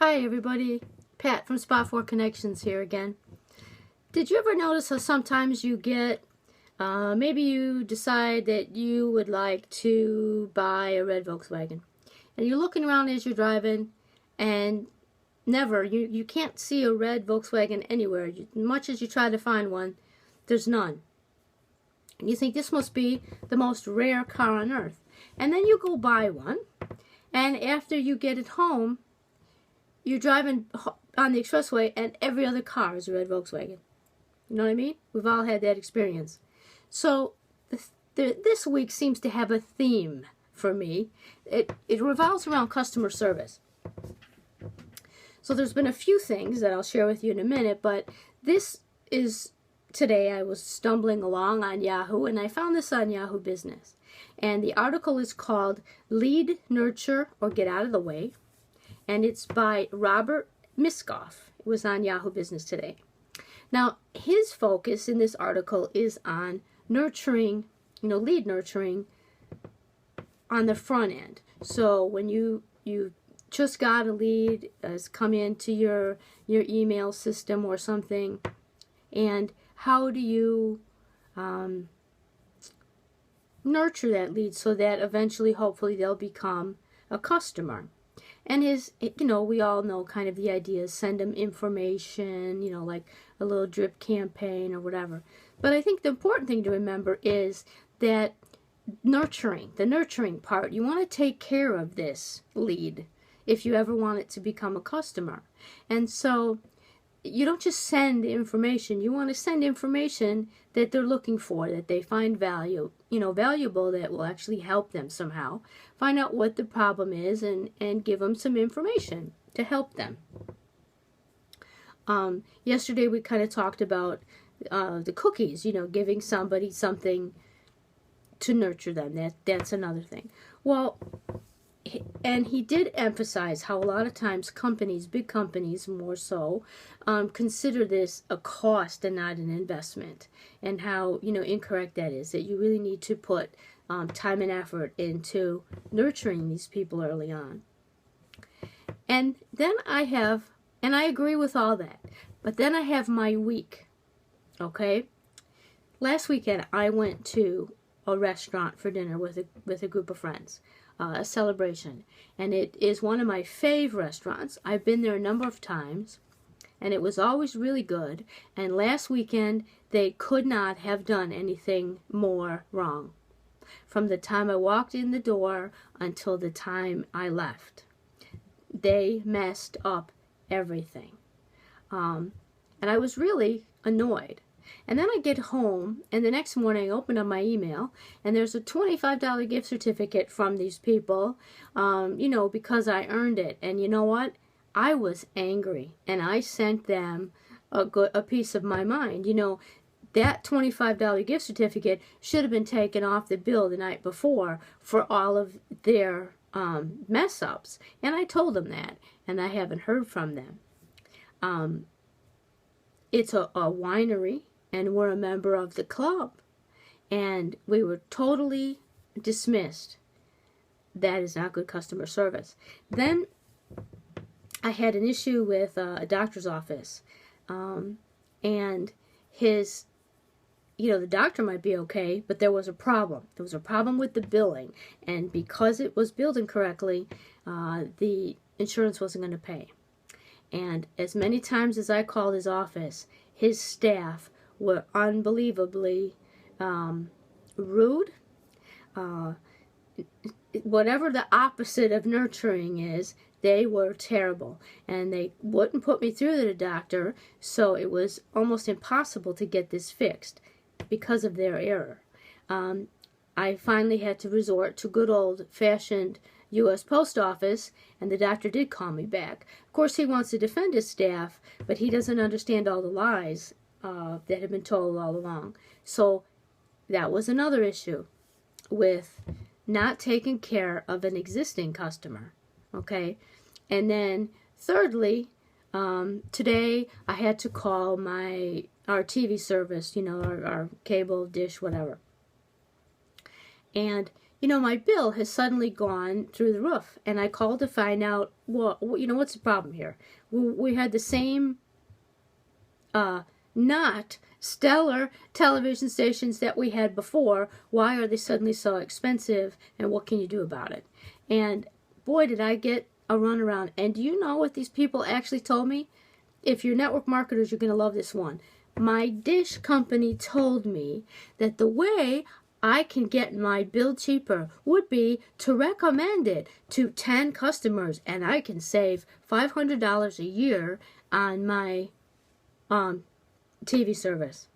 Hi everybody, Pat from Spot 4 Connections here again. Did you ever notice how sometimes you get, maybe you decide that you would like to buy a red Volkswagen, and you're looking around as you're driving and you can't see a red Volkswagen anywhere. Much as you try to find one, there's none. And you think this must be the most rare car on earth. And then you go buy one, and after you get it home, you're driving on the expressway and every other car is a red Volkswagen. You know what I mean? We've all had that experience. So this week seems to have a theme for me. It revolves around customer service. So there's been a few things that I'll share with you in a minute, but this is today I was stumbling along on Yahoo and I found this on Yahoo Business. And the article is called Lead, Nurture, or Get Out of the Way. And it's by Robert Miskoff. It was on Yahoo Business today. Now, his focus in this article is on nurturing, lead nurturing on the front end. So when you just got a lead, has come into your email system or something, and how do you nurture that lead so that eventually, hopefully, they'll become a customer. And we all know kind of the idea is send them information, like a little drip campaign or whatever. But I think the important thing to remember is that the nurturing part, you want to take care of this lead if you ever want it to become a customer. And so you don't just send information, you want to send information that they're looking for, that they find valuable, that will actually help them somehow. Find out what the problem is and give them some information to help them. Yesterday we kind of talked about the cookies, giving somebody something to nurture them. That's another thing. Well, and he did emphasize how a lot of times companies, big companies more so, consider this a cost and not an investment, and how incorrect that is, that you really need to put time and effort into nurturing these people early on. And then I agree with all that, but then I have my week, okay? Last weekend I went to a restaurant for dinner with a group of friends. A celebration, and it is one of my fave restaurants. I've been there a number of times, and it was always really good. And last weekend they could not have done anything more wrong, from the time I walked in the door until the time I left. They messed up everything, and I was really annoyed. And then I get home, and the next morning I open up my email, and there's a $25 gift certificate from these people, because I earned it. And you know what? I was angry, and I sent them a piece of my mind. That $25 gift certificate should have been taken off the bill the night before for all of their mess-ups. And I told them that, and I haven't heard from them. It's a winery, and we're a member of the club, and we were totally dismissed. That is not good customer service. Then I had an issue with a doctor's office, and the doctor might be okay, but there was a problem. There was a problem with the billing, and because it was billed incorrectly, the insurance wasn't going to pay. And as many times as I called his office, his staff were unbelievably rude. Whatever the opposite of nurturing is, they were terrible. And they wouldn't put me through to the doctor, so it was almost impossible to get this fixed because of their error. I finally had to resort to good old-fashioned U.S. Post Office, and the doctor did call me back. Of course, he wants to defend his staff, but he doesn't understand all the lies that have been told all along. So that was another issue with not taking care of an existing customer. Okay, and then thirdly, today I had to call our TV service, our cable dish, whatever. And my bill has suddenly gone through the roof, and I called to find out what's the problem here. We had the same not stellar television stations that we had before. Why are they suddenly so expensive, and what can you do about it? And boy, did I get a runaround. And do you know what these people actually told me? If you're network marketers, you're going to love this one. My dish company told me that the way I can get my bill cheaper would be to recommend it to 10 customers, and I can save $500 a year on my TV service.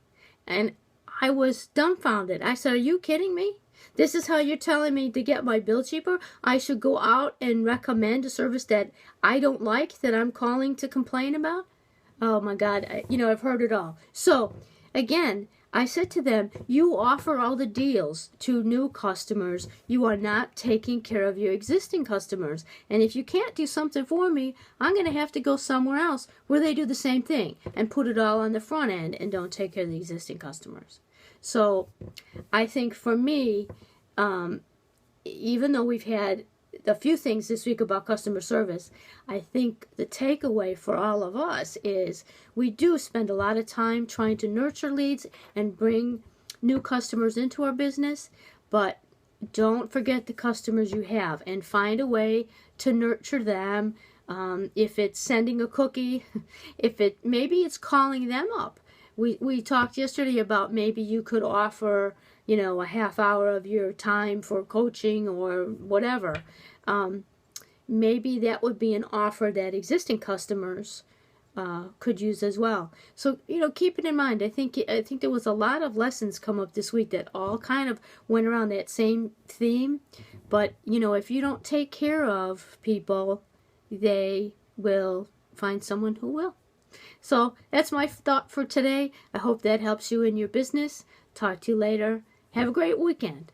And I was dumbfounded. I said, are you kidding me? This is how you're telling me to get my bill cheaper? I should go out and recommend a service that I don't like, that I'm calling to complain about? Oh my God, I've heard it all. So, again, I said to them, you offer all the deals to new customers. You are not taking care of your existing customers. And if you can't do something for me, I'm going to have to go somewhere else where they do the same thing and put it all on the front end and don't take care of the existing customers. So I think for me, even though we've had a few things this week about customer service, I think the takeaway for all of us is we do spend a lot of time trying to nurture leads and bring new customers into our business, but don't forget the customers you have and find a way to nurture them. If it's sending a cookie, maybe it's calling them up. We talked yesterday about maybe you could offer a half hour of your time for coaching or whatever. Maybe that would be an offer that existing customers could use as well. So keep it in mind. I think there was a lot of lessons come up this week that all kind of went around that same theme. But if you don't take care of people, they will find someone who will. So that's my thought for today. I hope that helps you in your business. Talk to you later. Have a great weekend.